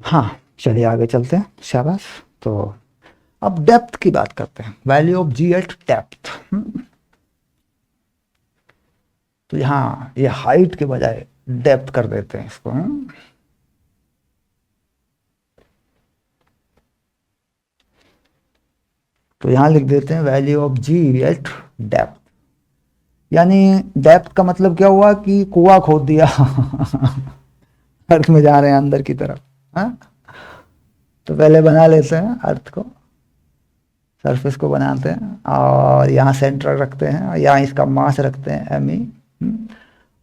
हाँ, चलिए आगे चलते हैं। शाबाश। तो अब डेप्थ की बात करते हैं, value of g at depth. तो यहाँ ये हाइट के बजाय डेप्थ कर देते हैं इसको। तो यहाँ लिख देते हैं value of g at depth. यानी डेप्थ का मतलब क्या हुआ कि कुआं खोद दिया अर्थ में जा रहे हैं अंदर की तरफ। हाँ, तो पहले बना लेते हैं अर्थ को, सरफेस को बनाते हैं और यहाँ सेंटर रखते हैं और यहाँ इसका मास रखते हैं एम ई।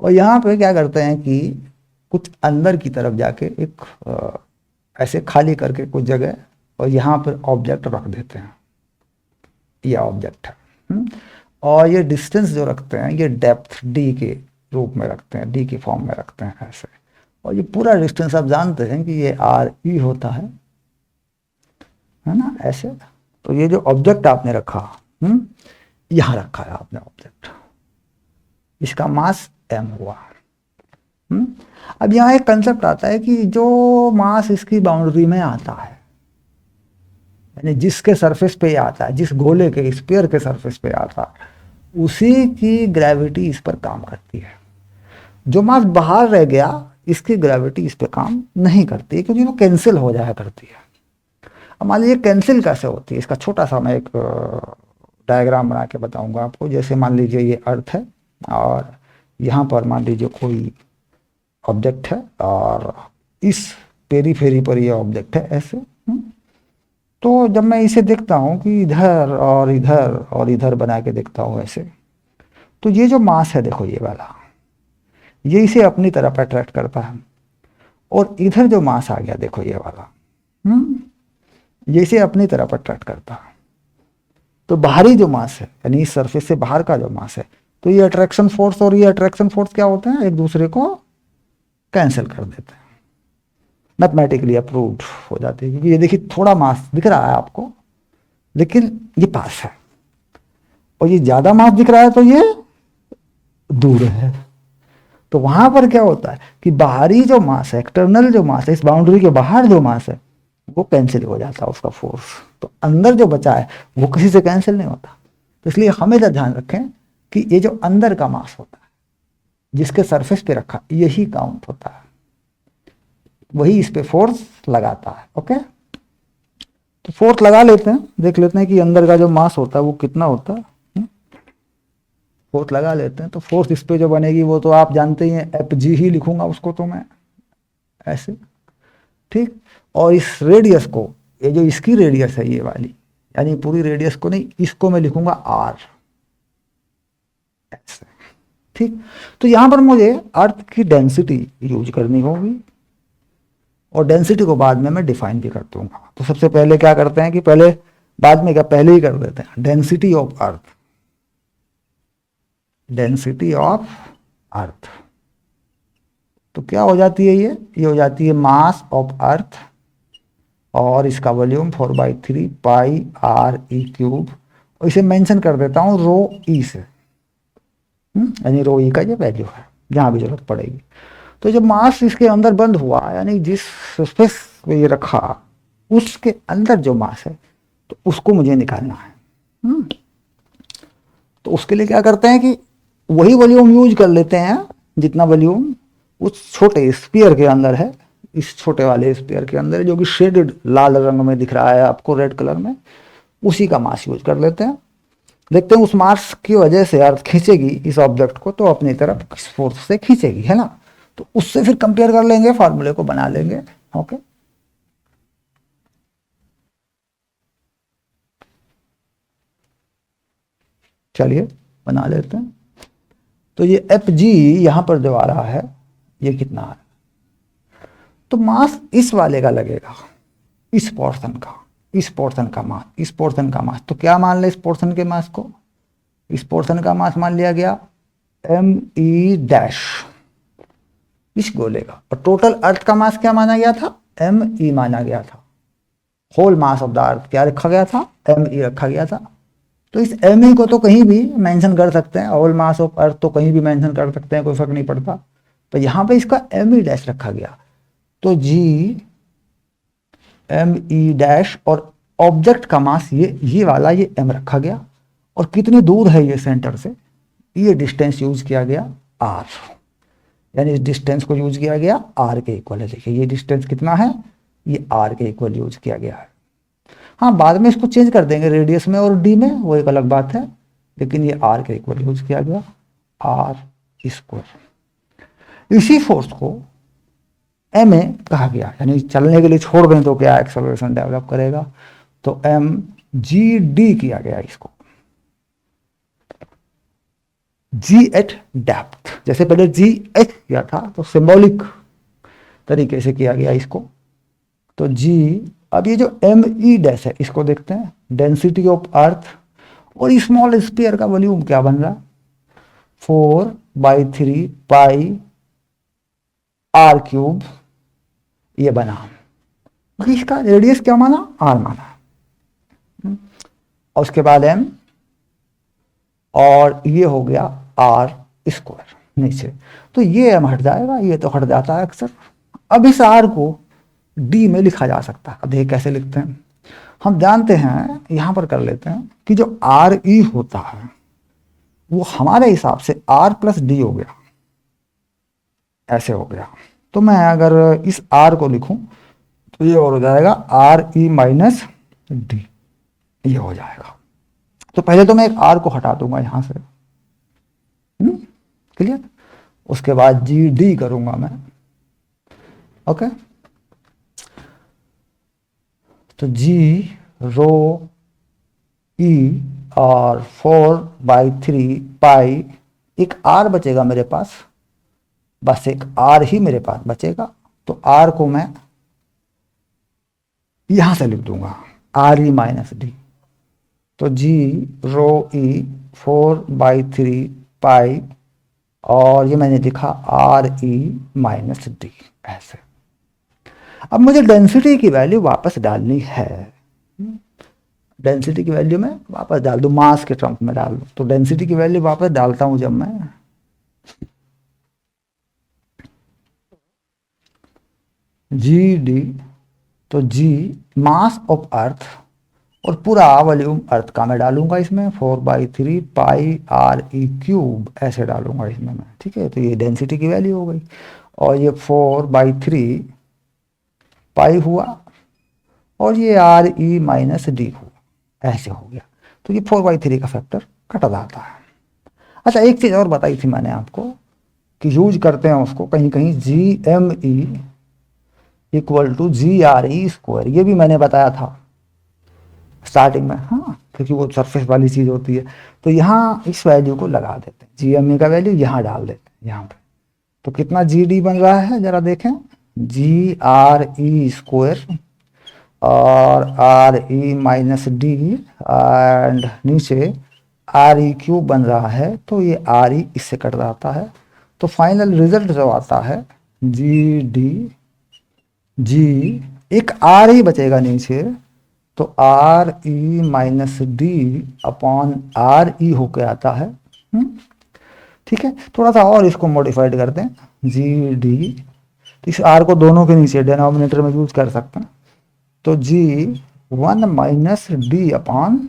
और यहाँ पे क्या करते हैं कि कुछ अंदर की तरफ जाके एक ऐसे खाली करके कुछ जगह और यहाँ पर ऑब्जेक्ट रख देते हैं। ये ऑब्जेक्ट है। और ये डिस्टेंस जो रखते हैं ये डेप्थ डी के रूप में रखते हैं, डी की फॉर्म में रखते हैं ऐसे। और ये पूरा डिस्टेंस आप जानते हैं कि ये आर ई होता है ना, ऐसे। तो ये जो ऑब्जेक्ट आपने रखा, यहाँ रखा है आपने ऑब्जेक्ट, इसका मास एम हुआ। अब यहाँ एक कंसेप्ट आता है कि जो मास इसकी बाउंड्री में आता है, यानी जिसके सरफेस पे आता है, जिस गोले के स्फीयर के सरफेस पे आता है, उसी की ग्रेविटी इस पर काम करती है। जो मास बाहर रह गया इसकी ग्रेविटी इस पर काम नहीं करती, क्योंकि वो कैंसिल हो जाया करती है। अब मान लीजिए कैंसिल कैसे होती है, इसका छोटा सा मैं एक डायग्राम बना के बताऊंगा आपको। जैसे मान लीजिए ये अर्थ है और यहाँ पर मान लीजिए कोई ऑब्जेक्ट है और इस पेरीफेरी पर ये ऑब्जेक्ट है ऐसे। तो जब मैं इसे देखता हूँ कि इधर और इधर और इधर बना के देखता हूँ ऐसे, तो ये जो मास है देखो ये वाला, ये इसे अपनी तरफ अट्रैक्ट करता है। और इधर जो मास आ गया देखो ये वाला, ये इसे अपनी तरफ अट्रैक्ट करता है। तो बाहरी जो मास है यानी इस सरफेस से बाहर का जो मास है, तो ये अट्रैक्शन फोर्स और ये अट्रैक्शन फोर्स क्या होते हैं, एक दूसरे को कैंसिल कर देते हैं। मैथमेटिकली अप्रूव्ड हो जाते हैं, क्योंकि ये देखिए थोड़ा मास दिख रहा है आपको लेकिन ये पास है, और ये ज्यादा मास दिख रहा है तो ये दूर है। तो वहां पर क्या होता है कि बाहरी जो मास है, एक्सटर्नल जो मास है, इस बाउंड्री के बाहर जो मास है वो कैंसिल हो जाता है उसका फोर्स। तो अंदर जो बचा है वो किसी से कैंसिल नहीं होता। तो इसलिए हमेशा ध्यान रखें कि ये जो अंदर का मास होता है जिसके सरफेस पे रखा, यही काउंट होता है, वही इस पे फोर्स लगाता है। ओके, तो फोर्स लगा लेते हैं, देख लेते हैं कि अंदर का जो मास होता है वो कितना होता है। फोर्स लगा लेते हैं। तो फोर्स इस पे जो बनेगी वो तो आप जानते ही हैं, एफ जी ही लिखूंगा उसको तो मैं ऐसे, ठीक। और इस रेडियस को, ये जो इसकी रेडियस है ये वाली, यानी पूरी रेडियस को नहीं, इसको मैं लिखूंगा आर ऐसे, ठीक। तो यहां पर मुझे अर्थ की डेंसिटी यूज करनी होगी और डेंसिटी को बाद में मैं डिफाइन भी कर दूंगा। तो सबसे पहले क्या करते हैं कि पहले, बाद में क्या पहले ही कर देते हैं, density of earth, density of earth. तो क्या हो जाती है ये हो जाती है मास ऑफ अर्थ और इसका वॉल्यूम 4/3 पाई आर ई क्यूब। और इसे मेंशन कर देता हूं रो ई से, यानी रो ई का ये वैल्यू है जहां भी जरूरत पड़ेगी। तो जब मास इसके अंदर बंद हुआ, यानी जिस सरफेस पे ये रखा उसके अंदर जो मास है तो उसको मुझे निकालना है। तो उसके लिए क्या करते हैं कि वही वॉल्यूम यूज कर लेते हैं जितना वॉल्यूम उस छोटे स्फीयर के अंदर है, इस छोटे वाले स्फीयर के अंदर जो कि शेडेड लाल रंग में दिख रहा है आपको, रेड कलर में, उसी का मास यूज कर लेते हैं। देखते हैं उस मास की वजह से अर्थ खींचेगी इस ऑब्जेक्ट को तो अपनी तरफ किस फोर्स से खींचेगी, है ना। तो उससे फिर कंपेयर कर लेंगे, फार्मूले को बना लेंगे। ओके, चलिए बना लेते हैं। तो ये एफ जी यहां पर जो आ रहा है ये कितना है, तो मास इस वाले का लगेगा, इस पोर्शन का, इस पोर्शन का मास, इस पोर्शन का मास। तो क्या मान ले इस पोर्शन के मास को, इस पोर्शन का मास मान लिया गया एम ई डैश, इस गोले का। और टोटल अर्थ का मास क्या माना गया था, एम ई माना गया था। Whole mass of the earth क्या रखा गया था, एम ई रखा गया था। तो इस एम ई को तो कहीं भी मेंशन कर सकते हैं, होल मास ऑफ अर्थ तो कहीं भी मेंशन कर सकते हैं, कोई फर्क नहीं पड़ता। तो यहां पे इसका एम ई डैश रखा गया। तो जी एम ई डैश और ऑब्जेक्ट का मास ये वाला ये एम रखा गया, और कितनी दूर है ये सेंटर से, ये डिस्टेंस यूज किया गया आर, यानी इस डिस्टेंस को यूज किया गया आर के इक्वल है। देखिए ये डिस्टेंस कितना है, ये आर के इक्वल यूज किया गया है। हाँ बाद में इसको चेंज कर देंगे रेडियस में और डी में, वो एक अलग बात है, लेकिन ये आर के इक्वल यूज किया गया आर स्क्वायर। इसी फोर्स को एम ए कहा गया, यानी चलने के लिए छोड़ दें तो क्या एक्सेलरेशन डेवलप करेगा, तो एम जी डी किया गया इसको, जी एट डेप्थ। जैसे पहले जी एच किया था तो सिंबॉलिक तरीके से किया गया इसको, तो जी, अब ये जो एम ई डैश है इसको देखते हैं, डेंसिटी ऑफ अर्थ, और स्मॉल स्फीयर का वॉल्यूम क्या बन रहा है, 4/3 पाई आर क्यूब, ये बना, इसका रेडियस क्या माना, आर माना, और उसके बाद एम, और ये हो गया आर स्क्वायर नीचे, तो ये एम हट जाएगा, ये तो हट जाता है अक्सर। अब इस आर को डी में लिखा जा सकता है। अब देखिए कैसे लिखते हैं, हम जानते हैं, यहां पर कर लेते हैं कि जो आर ई होता है वो हमारे हिसाब से आर प्लस डी हो गया, ऐसे हो गया। तो मैं अगर इस आर को लिखूं तो ये और हो जाएगा आर ई माइनस डी, ये हो जाएगा। तो पहले तो मैं एक आर को हटा दूंगा यहां से, क्लियर, उसके बाद जी डी करूंगा मैं, ओके। तो जी रो ई और 4/3 पाई, एक आर बचेगा मेरे पास, बस एक आर ही मेरे पास बचेगा, तो आर को मैं यहां से लिख दूंगा आर ई माइनस डी, तो जी रो ई 4/3 पाई, और ये मैंने लिखा आर ई माइनस डी, ऐसे। अब मुझे डेंसिटी की वैल्यू वापस डालनी है, डेंसिटी की वैल्यू में वापस डाल दूं, मास के टर्म्स में डाल दूं, तो डेंसिटी की वैल्यू वापस डालता हूं जब मैं, जी डी, तो जी मास ऑफ अर्थ और पूरा वॉल्यूम अर्थ का मैं डालूंगा इसमें, 4/3 पाई आर ई क्यूब, ऐसे डालूंगा इसमें मैं, ठीक है। तो ये डेंसिटी की वैल्यू हो गई, और ये 4/3 पाई हुआ, और ये आर ई माइनस डी हुआ, ऐसे हो गया। तो ये 4/3 का फैक्टर कट जाता है। अच्छा एक चीज और बताई थी मैंने आपको कि यूज करते हैं उसको कहीं कहीं, G M E equal to g R E square, ये भी मैंने बताया था स्टार्टिंग में, हाँ, क्योंकि वो सरफेस वाली चीज होती है। तो यहाँ इस वैल्यू को लगा देते हैं, जी एम ई का वैल्यू यहाँ डाल देते हैं यहाँ पे, तो कितना जी डी बन रहा है जरा देखें, जी आर ई स्क्वायर और R E minus D, and नीचे आर ई क्यूब बन रहा है, तो ये आर ई इससे कट जाता है, तो फाइनल रिजल्ट जो आता है जी डी, जी एक आर ई बचेगा नीचे, तो R E minus D upon R E होके आता है, ठीक है। थोड़ा सा और इसको मॉडिफाइड करते हैं, जी डी, तो इस आर को दोनों के नीचे डिनोमिनेटर में यूज कर सकते हैं, तो जी 1 minus D upon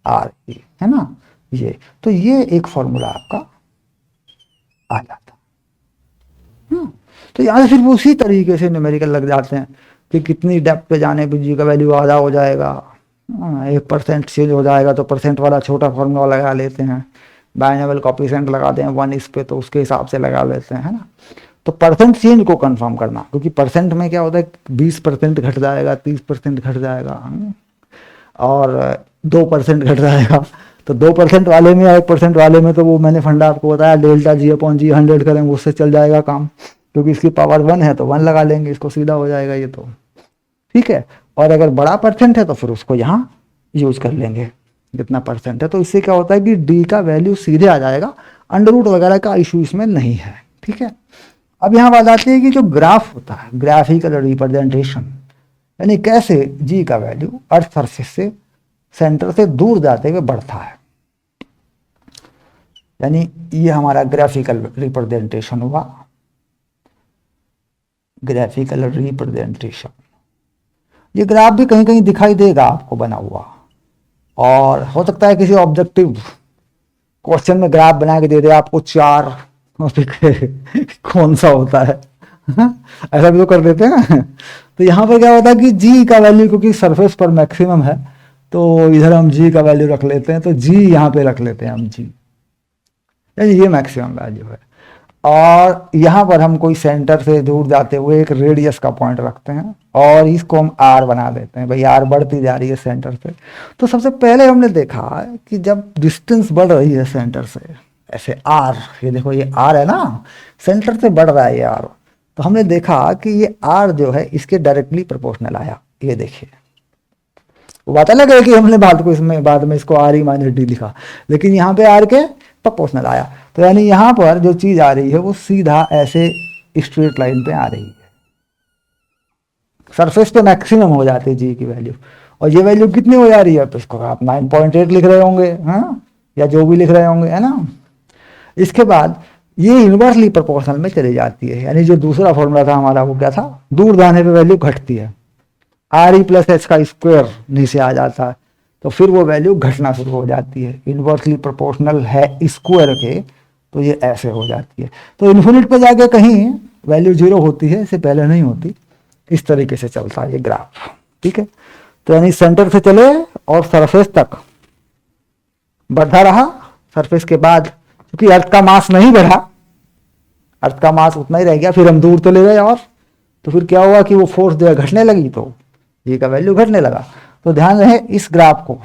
R E, है ना, ये, तो ये एक फॉर्मूला आपका आ जाता। तो यहाँ से फिर उसी तरीके से न्यूमेरिकल लग जाते हैं कि कितनी डेप्थ पे जाने पे जी का वैल्यू आधा हो जाएगा, 1% चेंज हो जाएगा तो परसेंट वाला छोटा फॉर्मूला लगा लेते हैं, बाइनोमियल कोएफिशिएंट लगाते हैं 1 इस पे, तो उसके हिसाब से लगा लेते हैं, है ना। तो परसेंट चेंज को कंफर्म करना, क्योंकि परसेंट में क्या होता है 20% घट जाएगा, 30% घट जाएगा, और 2% घट जाएगा, तो 2% वाले में या 1% वाले में तो वो मैंने फंडा आपको बताया, डेल्टा जी अपॉन जी 100 करेंगे उससे चल जाएगा काम, क्योंकि इसकी पावर 1 है तो 1 लगा लेंगे, इसको सीधा हो जाएगा ये तो, ठीक है। और अगर बड़ा परसेंट है तो फिर उसको यहाँ यूज कर लेंगे जितना परसेंट है, तो इससे क्या होता है कि डी का वैल्यू सीधे आ जाएगा, अंडर रूट वगैरह का इशू इसमें नहीं है, ठीक है। अब यहाँ बात आती है कि जो ग्राफ होता है, ग्राफिकल रिप्रेजेंटेशन, यानी कैसे जी का वैल्यू अर्थ सरफेस से सेंटर से दूर जाते हुए बढ़ता है, यानी ये हमारा ग्राफिकल रिप्रेजेंटेशन हुआ, ग्राफिकल रिप्रेजेंटेशन। ये ग्राफ भी कहीं कहीं दिखाई देगा आपको बना हुआ, और हो सकता है किसी ऑब्जेक्टिव क्वेश्चन में ग्राफ बना के दे दे आपको चार, और फिर कौन सा होता है ऐसा भी तो कर देते हैं। तो यहाँ पर क्या होता है कि जी का वैल्यू क्योंकि सरफेस पर मैक्सिमम है, तो इधर हम जी का वैल्यू रख लेते हैं, तो जी यहाँ पे रख लेते हैं हम जी, यानी ये मैक्सिमम वैल्यू है। और यहाँ पर हम कोई सेंटर से दूर जाते हुए एक रेडियस का पॉइंट रखते हैं और इसको हम आर बना देते हैं, भाई आर बढ़ती जा रही है सेंटर से। तो सबसे पहले हमने देखा कि जब डिस्टेंस बढ़ रही है सेंटर से, ऐसे आर, ये देखो ये आर है ना, सेंटर से बढ़ रहा है ये आर, तो हमने देखा कि ये आर जो है इसके डायरेक्टली प्रोपोर्शनल आया। ये देखिए, वो बात अलग है कि हमने बाद में इसको आर ई माइनस डी लिखा, लेकिन यहाँ पे आर के प्रोपोर्शनल आया। तो यानी यहाँ पर जो चीज आ रही है वो सीधा ऐसे स्ट्रेट लाइन पे आ रही है, सरफेस पे मैक्सिमम हो जाती है जी की वैल्यू। और ये वैल्यू कितनी हो जा रही है, तो इसको आप 9.8 लिख रहे होंगे, हाँ, या जो भी लिख रहे होंगे, है ना। इसके बाद ये इनवर्सली प्रोपोर्शनल में चली जाती है, यानी जो दूसरा फॉर्मूला था हमारा वो क्या था, दूर जाने पे वैल्यू घटती है, आर ई प्लस एच का स्क्वायर नीचे आ जाता है, तो फिर वो वैल्यू घटना शुरू हो जाती है। इनवर्सली प्रोपोर्शनल है स्क्वायर के, तो ये ऐसे हो जाती है। तो इन्फिनिट पे जाके कहीं वैल्यू जीरो होती है, इससे पहले नहीं होती। इस तरीके से चलता है ये ग्राफ, ठीक है। तो यानी सेंटर से चले और सरफेस तक बढ़ता रहा, सरफेस के बाद क्योंकि अर्थ का मास नहीं बढ़ा, अर्थ का मास उतना ही रह गया, फिर हम दूर चले गए, और तो फिर क्या हुआ कि वो फोर्स जो है घटने लगी, तो ये का वैल्यू घटने लगा। तो ध्यान रहे इस ग्राफ को,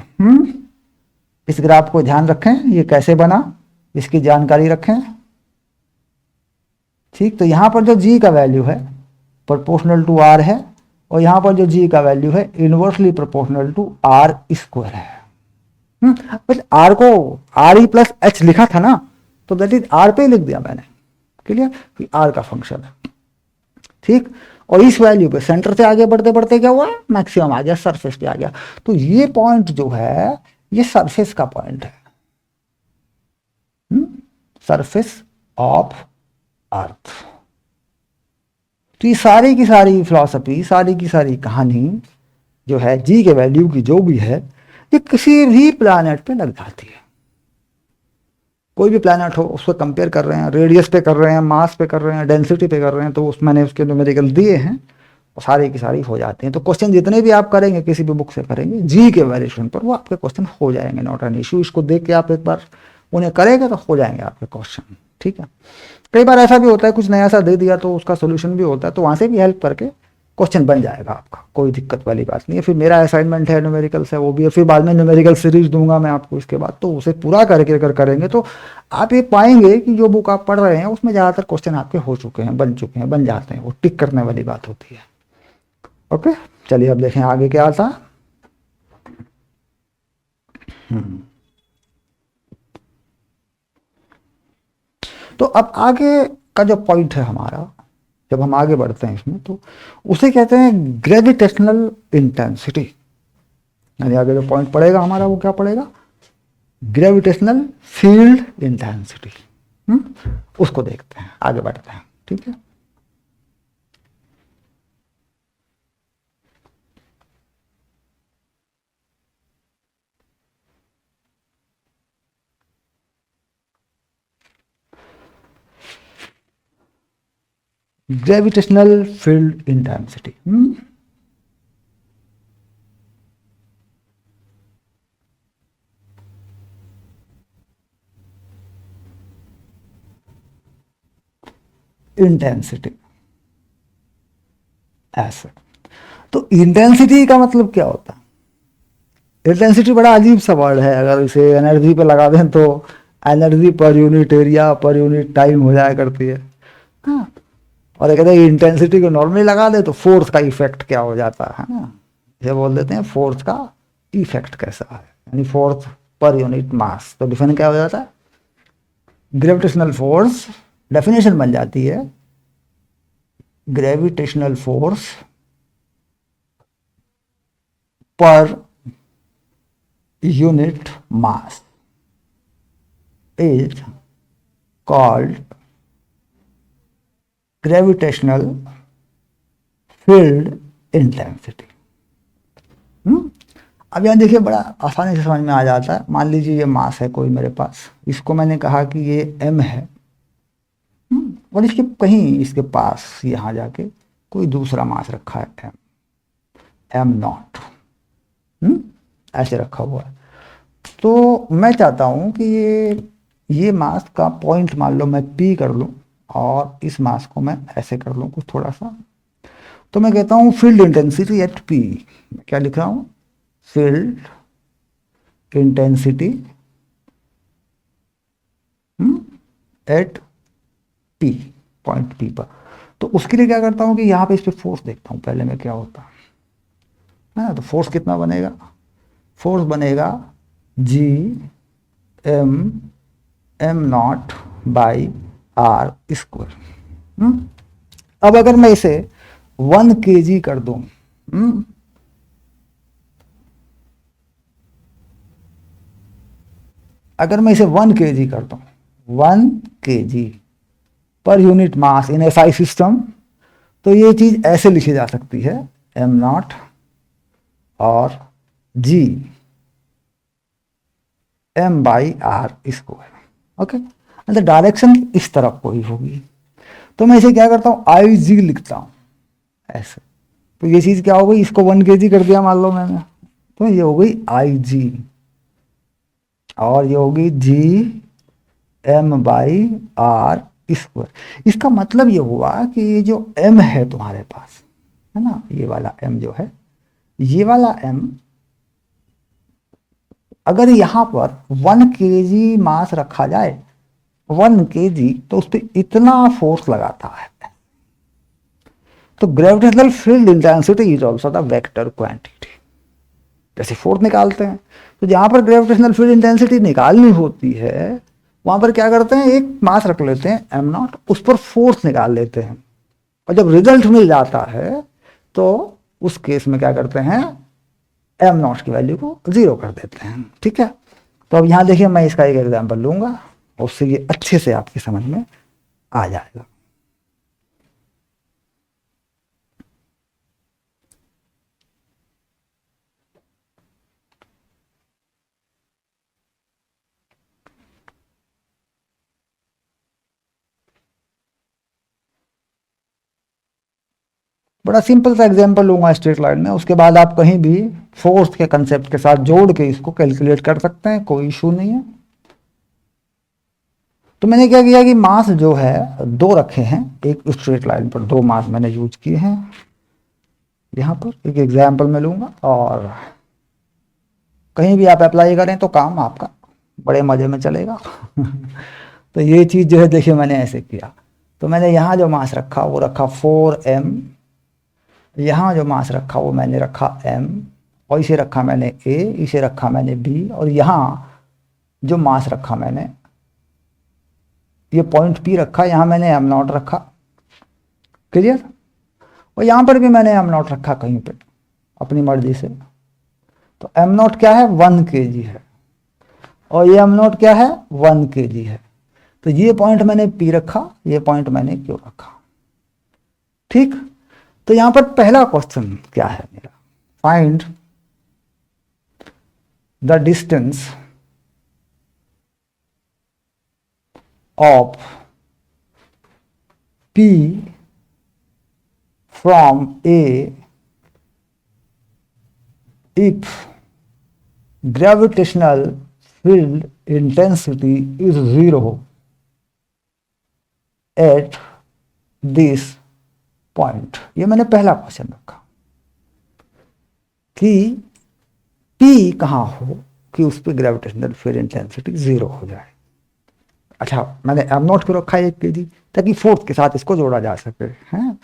इस ग्राफ को ध्यान रखें, ये कैसे बना इसकी जानकारी रखें, ठीक। तो यहां पर जो जी का वैल्यू है प्रोपोर्शनल टू आर है, और यहां पर जो जी का वैल्यू है inversely proportional to r square है। बट आर को आर ई प्लस एच लिखा था ना, तो दैट इज आर पे लिख दिया मैंने, क्लियर, कि आर का फंक्शन है, ठीक। और इस वैल्यू पे सेंटर से आगे बढ़ते बढ़ते क्या हुआ, मैक्सिमम आ गया, सरफेस पे आ गया। तो ये पॉइंट जो है ये सरफेस का पॉइंट है, सरफेस ऑफ अर्थ। तो ये सारी की सारी फिलॉसफी, सारी की सारी कहानी जो है जी के वैल्यू की जो भी है, ये किसी भी प्लैनेट पे लग जाती है। कोई भी प्लैनेट हो उसको कंपेयर कर रहे हैं, रेडियस पे कर रहे हैं, मास पे कर रहे हैं, डेंसिटी पे कर रहे हैं, तो उस मैंने उसके न्यूमेरिकल दिए हैं, और सारी की सारी हो जाती हैं। तो क्वेश्चन जितने भी आप करेंगे किसी भी बुक से करेंगे जी के वेरिएशन पर, वो आपके क्वेश्चन हो जाएंगे, नॉट एन इशू। इसको देख के आप एक बार उन्हें करेंगे तो हो जाएंगे आपके क्वेश्चन, ठीक है। कई बार ऐसा भी होता है कुछ नया सा दे दिया तो उसका सोल्यूशन भी होता है, तो वहां से भी हेल्प करके क्वेश्चन बन जाएगा आपका, कोई दिक्कत वाली बात नहीं है। फिर मेरा असाइनमेंट है न्यूमेरिकल्स है वो भी, और फिर बाद में न्यूमेरिकल सीरीज दूंगा मैं आपको इसके बाद, तो उसे पूरा करके अगर करेंगे तो आप ये पाएंगे कि जो बुक आप पढ़ रहे हैं उसमें ज़्यादातर क्वेश्चन आपके हो चुके हैं, बन चुके हैं, बन जाते हैं, वो टिक करने वाली बात होती है। ओके, चलिए अब देखें आगे क्या आता। तो अब आगे का जो पॉइंट है हमारा, जब हम आगे बढ़ते हैं इसमें, तो उसे कहते हैं ग्रेविटेशनल इंटेंसिटी। यानी आगे जो पॉइंट पड़ेगा हमारा वो क्या पड़ेगा, ग्रेविटेशनल फील्ड इंटेंसिटी। उसको देखते हैं, आगे बढ़ते हैं, ठीक है। ग्रेविटेशनल फील्ड इंटेंसिटी, इंटेंसिटी ऐसे। तो इंटेंसिटी का मतलब क्या होता है, इंटेंसिटी बड़ा अजीब सा वर्ड है, अगर इसे एनर्जी पे लगा दें तो energy per unit area per unit time हो जाया करती है, हाँ। और कहते हैं इंटेंसिटी को नॉर्मली लगा दे तो फोर्स का इफेक्ट क्या हो जाता है ना, ये बोल देते हैं फोर्स का इफेक्ट कैसा है, यानी फोर्स पर यूनिट मास। तो डिफाइन क्या हो जाता है, ग्रेविटेशनल फोर्स, डेफिनेशन बन जाती है ग्रेविटेशनल फोर्स पर unit mass is called gravitational field intensity। अब यहाँ देखिए बड़ा आसानी से समझ में आ जाता है। मान लीजिए ये मास है कोई मेरे पास, इसको मैंने कहा कि ये m है, और इसके कहीं इसके पास यहाँ जाके कोई दूसरा मास रखा है m नॉट, ऐसे रखा हुआ है। तो मैं चाहता हूँ कि ये मास का पॉइंट मान लो मैं p कर लूँ, और इस मास को मैं ऐसे कर लूँ कुछ थोड़ा सा। तो मैं कहता हूँ फील्ड इंटेंसिटी एट p, क्या लिख रहा हूँ, field intensity at p, point p पर। तो उसके लिए क्या करता हूँ कि यहाँ पे इस पे फोर्स देखता हूँ पहले में क्या होता है ना। तो फोर्स कितना बनेगा, फोर्स बनेगा g m not by r square. अब अगर मैं इसे 1 kg कर दूं, अगर मैं इसे 1 kg करता हूं, 1 kg पर unit mass in SI system, तो ये चीज ऐसे लिखी जा सकती है m नॉट और g m by r square. Okay, मतलब डायरेक्शन इस तरफ को ही होगी। तो मैं इसे क्या करता हूँ, आई जी लिखता हूँ ऐसे। तो ये चीज क्या हो गई, इसको 1 kg कर दिया मान लो मैंने, तो ये हो गई आई जी, और ये होगी G M by r square. इसका मतलब ये हुआ कि ये जो m है तुम्हारे पास, है ना, ये वाला m जो है, ये वाला m अगर यहाँ पर 1 kg मास रखा जाए, 1 kg, तो उस पर इतना फोर्स लगाता है। तो gravitational field intensity is also the vector quantity. जैसे फोर्स निकालते हैं, तो जहां पर ग्रेविटेशनल फील्ड इंटेंसिटी निकालनी होती है, वहां पर क्या करते हैं, एक मास रख लेते हैं m नॉट, उस पर फोर्स निकाल लेते हैं, और जब रिजल्ट मिल जाता है तो उस केस में क्या करते हैं, m नॉट की वैल्यू को 0 कर देते हैं। ठीक है, तो अब यहां देखिए मैं इसका एक एग्जाम्पल लूंगा, उससे ये अच्छे से आपकी समझ में आ जाएगा। बड़ा सिंपल सा एग्जांपल लूंगा स्ट्रेट लाइन में, उसके बाद आप कहीं भी फोर्स के कंसेप्ट के साथ जोड़ के इसको कैलकुलेट कर सकते हैं, कोई इशू नहीं है। तो मैंने क्या किया कि मास जो है 2 रखे हैं, एक स्ट्रेट लाइन पर 2 मास मैंने यूज किए हैं। यहाँ पर एक एग्जाम्पल में लूंगा, और कहीं भी आप अप्लाई करें तो काम आपका बड़े मजे में चलेगा। तो ये चीज जो है देखिए मैंने ऐसे किया, तो मैंने यहाँ जो मास रखा वो रखा 4m, यहाँ जो मास रखा वो मैंने रखा m, और इसे रखा मैंने a, इसे रखा मैंने b, और यहाँ जो मास रखा मैंने, ये पॉइंट p रखा, यहाँ मैंने m नॉट रखा। क्लियर, और यहाँ पर भी मैंने m नॉट रखा कहीं पे अपनी मर्जी से। तो m नॉट क्या है, 1 kg है, और ये m नॉट क्या है, 1 kg है। तो ये पॉइंट मैंने p रखा, ये पॉइंट मैंने q रखा। ठीक, तो यहां पर पहला क्वेश्चन क्या है मेरा, find the distance of p from a if gravitational field intensity is 0 at this point। ये मैंने पहला क्वेश्चन रखा कि P कहाँ हो कि उस पर ग्रेविटेशनल फील्ड इंटेंसिटी 0 हो जाए। अच्छा, मैंने m नॉट को रखा है 1 kg, ताकि फोर्स के साथ इसको जोड़ा जा सके, हैं।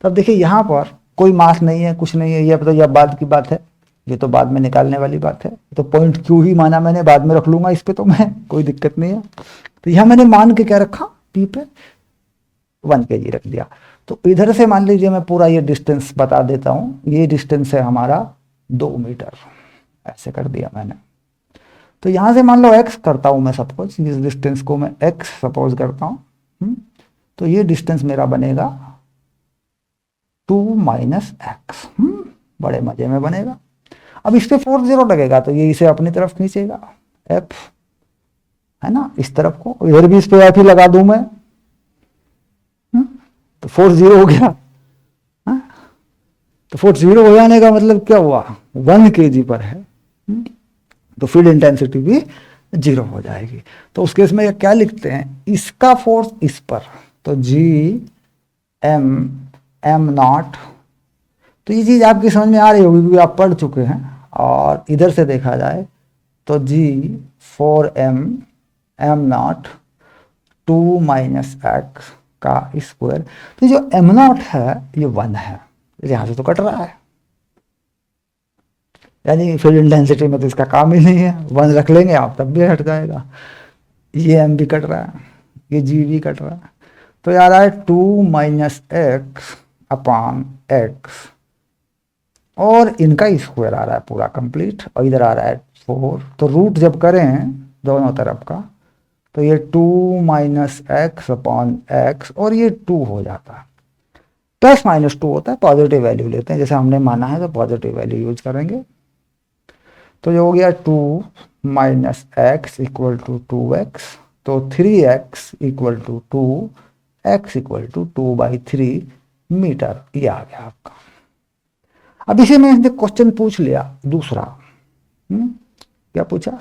तो अब देखिए यहाँ पर कोई मास नहीं है, कुछ नहीं है, ये तो यह बाद की बात है, ये तो बाद में निकालने वाली बात है। तो पॉइंट क्यू ही माना मैंने, बाद में रख लूंगा इस पे, तो मैं कोई दिक्कत नहीं है। तो यह मैंने मान के क्या रखा, P पे 1 kg रख दिया। तो इधर से मान लीजिए मैं पूरा ये डिस्टेंस बता देता हूँ, ये डिस्टेंस है हमारा 2 मीटर, ऐसे कर दिया मैंने। तो यहां से मान लो x करता हूं मैं, सपोज इस डिस्टेंस को मैं x सपोज करता हूं, तो ये डिस्टेंस मेरा बनेगा 2 - x, बड़े मजे में बनेगा। अब इस पे फोर्स 0 लगेगा तो ये इसे अपनी तरफ खींचेगा, एफ, है ना, इस तरफ को, इधर भी इस पे एफ ही लगा दूं मैं, तो फोर्स 0 हो गया। तो फोर्स 0 हो जाने का मतलब क्या हुआ, 1 kg पर है, तो फील्ड इंटेंसिटी भी 0 हो जाएगी। तो उस केस में क्या लिखते हैं, इसका फोर्स इस पर, तो जी एम एम नॉट, तो ये चीज आपकी समझ में आ रही होगी क्योंकि आप पढ़ चुके हैं। और इधर से देखा जाए तो जी 4m am not 2 minus x का स्क्वायर, तो जो एम नॉट है ये 1 है, यहां से तो कट रहा है, यानी फील्ड इंटेंसिटी में तो इसका काम ही नहीं है, 1 रख लेंगे आप तब भी हट जाएगा, ये एम भी कट रहा है, ये जी भी कट रहा है, तो यार है 2 माइनस एक्स अपॉन एक्स, और इनका स्क्वायर आ रहा है पूरा कंप्लीट, और इधर आ रहा है 4, तो रूट जब करें दोनों तरफ का तो ये 2 माइनस एक्स अपॉन एक्स, और ये 2 हो जाता है, प्लस माइनस 2 होता है, पॉजिटिव वैल्यू लेते हैं, जैसे हमने माना है तो पॉजिटिव वैल्यू यूज करेंगे, तो ये हो गया 2 minus x equal to 2x, तो 3x equal to 2, x equal to 2/3 metre, ये आ गया आपका। अब इसे मैंने क्वेश्चन पूछ लिया दूसरा, क्या पूछा,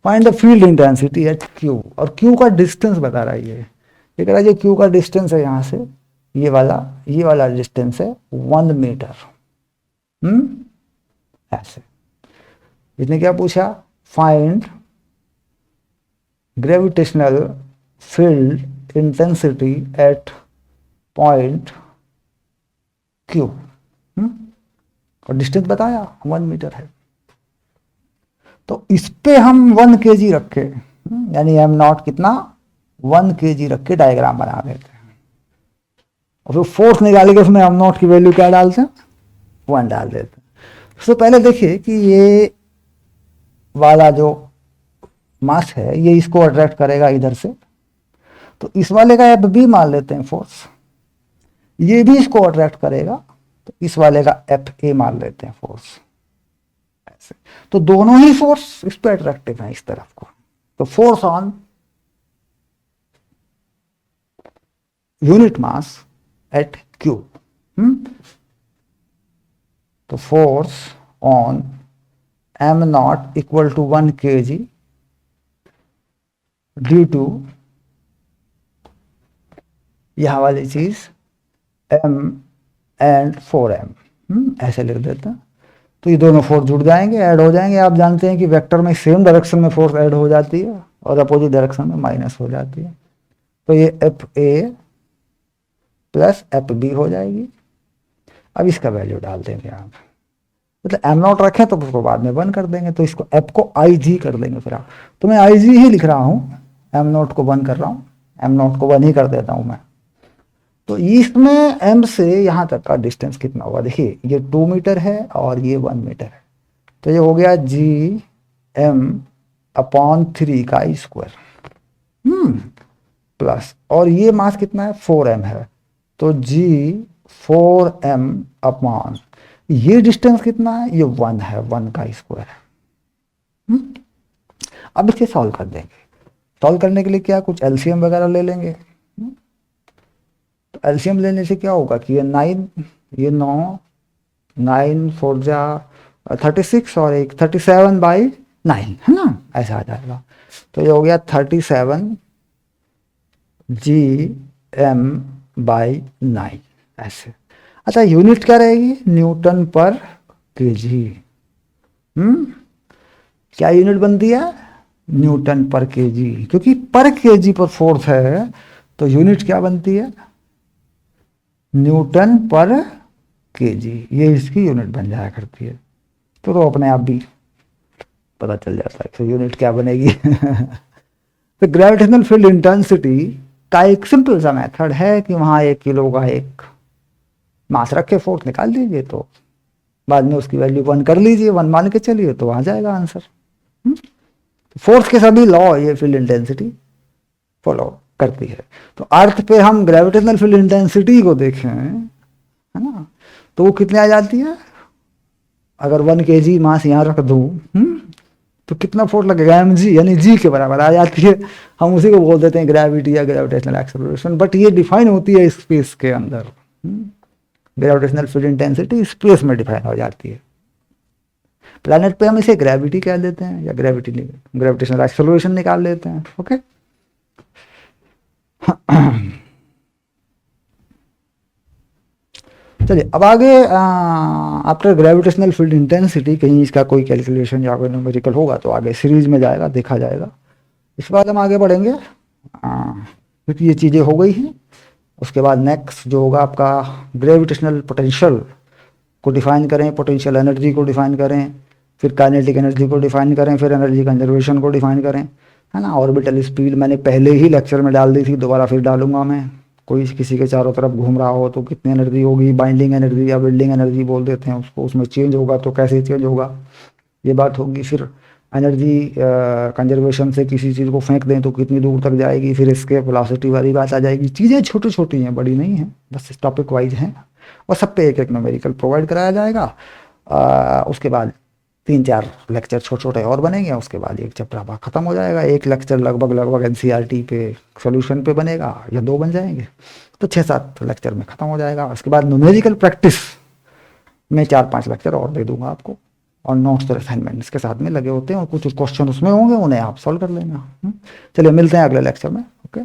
find the field intensity at Q, और Q का डिस्टेंस बता रहा है, ये कह रहा है जो Q का डिस्टेंस है यहाँ से ये वाला डिस्टेंस है 1 मीटर, ऐसे। इसने क्या पूछा, find gravitational field intensity at point Q, और डिस्टेंस बताया 1 मीटर है, तो इस पे हम 1 kg रखे, यानी एम नॉट कितना 1 kg रख के डायग्राम बना देते हैं, और फिर फोर्स निकालेंगे उसमें एम नॉट की वैल्यू क्या डालते हैं, 1 डाल देते हैं। तो पहले देखिए कि ये वाला जो मास है ये इसको अट्रैक्ट करेगा इधर से, तो इस वाले का एफ बी मान लेते हैं फोर्स, ये भी इसको अट्रैक्ट करेगा तो इस वाले का एफ ए मान लेते हैं फोर्स, ऐसे। तो दोनों ही फोर्स इस पे अट्रैक्टिव है इस तरफ को, तो force on unit mass at Q, तो force on M not equal to 1 kg due to यह वाली चीज m एंड 4m, ऐसे लिख देते हैं, तो ये दोनों फोर्स जुड़ जाएंगे, ऐड हो जाएंगे। आप जानते हैं कि वेक्टर में सेम डायरेक्शन में फोर्स ऐड हो जाती है और अपोजिट डायरेक्शन में माइनस हो जाती है, तो ये F A plus F B हो जाएगी। अब इसका वैल्यू डाल देंगे आप, मतलब एम नॉट रखें तो उसको बाद में 1 कर देंगे, तो इसको एफ को आई जी कर देंगे फिर आप, तो मैं आई जी ही लिख रहा हूँ, एम नॉट को 1 कर रहा हूँ, एम नॉट को 1 ही कर देता हूँ मैं। तो इसमें एम से यहाँ तक का डिस्टेंस कितना होगा, देखिए ये 2 मीटर है और ये 1 मीटर है, तो ये हो गया जी एम अपॉन 3 का स्क्वायर, प्लस, और ये मास कितना है 4m है, तो जी 4m अपॉन ये डिस्टेंस कितना है, ये 1 है, 1 का स्क्वायर है। अब इसे सॉल्व कर देंगे, सॉल्व करने के लिए क्या कुछ एलसीएम वगैरह ले लेंगे, तो एलसीएम लेने से क्या होगा कि ये 9, ये 9, 9 4 जा 36 और एक 37/9 है ना, ऐसा आ जाएगा, तो ये हो गया 37 Gm/9 ऐसे। अच्छा यूनिट क्या रहेगी, न्यूटन पर केजी, क्या यूनिट बनती है, न्यूटन पर केजी, क्योंकि पर केजी पर फोर्स है तो यूनिट क्या बनती है, न्यूटन पर केजी, ये इसकी यूनिट बन जाया करती है, तो अपने आप भी पता चल जाता है तो यूनिट क्या बनेगी। तो ग्रेविटेशनल फील्ड इंटेंसिटी का एक सिंपल सा मेथड है कि वहां 1 किलो का एक मास रख के फोर्स निकाल लीजिए, तो बाद में उसकी वैल्यू 1 कर लीजिए, 1 मान के चलिए तो आ जाएगा आंसर। फोर्स के सभी लॉ ये फील्ड इंटेंसिटी फॉलो करती है। तो अर्थ पे हम ग्रेविटेशनल फील्ड इंटेंसिटी को देखें, है ना, तो वो कितने आ जाती है अगर 1 kg मास यहाँ रख दूँ, तो कितना फोर्स लगेगा, mg, यानी जी के बराबर आ जाती है। हम उसी को बोल देते हैं ग्रेविटी या ग्रेविटेशनल एक्सेलरेशन, बट ये डिफाइन होती है स्पेस के अंदर। ग्रेविटेशनल फील्ड इंटेंसिटी स्पेस में डिफाइन हो जाती है। प्लैनेट पे हम इसे ग्रेविटी कह देते हैं, या ग्रेविटेशनल एक्सेलरेशन निकाल लेते हैं। ओके, चलिए अब आगे, आफ्टर ग्रेविटेशनल फील्ड इंटेंसिटी कहीं इसका कोई कैलकुलेशन या कोई न्यूमेरिकल होगा तो आगे सीरीज में जाएगा, देखा जाएगा। इसके बाद हम आगे बढ़ेंगे, क्योंकि ये चीज़ें हो गई हैं। उसके बाद नेक्स्ट जो होगा आपका ग्रेविटेशनल पोटेंशियल को डिफाइन करें, पोटेंशियल एनर्जी को डिफाइन करें, फिर काइनेटिक एनर्जी को डिफाइन करें, फिर एनर्जी कंजर्वेशन को डिफाइन करें, है ना। ऑर्बिटल स्पीड मैंने पहले ही लेक्चर में डाल दी थी, दोबारा फिर डालूंगा मैं। कोई किसी के चारों तरफ घूम रहा हो तो कितनी एनर्जी होगी, बाइंडिंग एनर्जी या बिल्डिंग एनर्जी बोल देते हैं उसको, उसमें चेंज होगा तो कैसे चेंज होगा, ये बात होगी। फिर एनर्जी कंजर्वेशन से किसी चीज़ को फेंक दें तो कितनी दूर तक जाएगी, फिर इसके वेलोसिटी वाली बात आ जाएगी। चीज़ें छोटी छोटी हैं, बड़ी नहीं हैं, बस टॉपिक वाइज हैं, और सब पे एक एक न्यूमेरिकल प्रोवाइड कराया जाएगा। उसके बाद 3-4 लेक्चर छोटे छोटे और बनेंगे, उसके बाद एक चैप्टर आपका ख़त्म हो जाएगा। एक लेक्चर लगभग एनसीईआरटी पे सोल्यूशन पे बनेगा, या 2 बन जाएंगे, तो 6-7 लेक्चर में ख़त्म हो जाएगा। उसके बाद न्यूमेरिकल प्रैक्टिस में 4-5 लेक्चर और दे दूंगा आपको, और नोट्स और असाइनमेंट्स के साथ में लगे होते हैं, और कुछ क्वेश्चन उसमें होंगे, उन्हें आप सॉल्व कर लेना। चलिए मिलते हैं अगले लेक्चर में। ओके।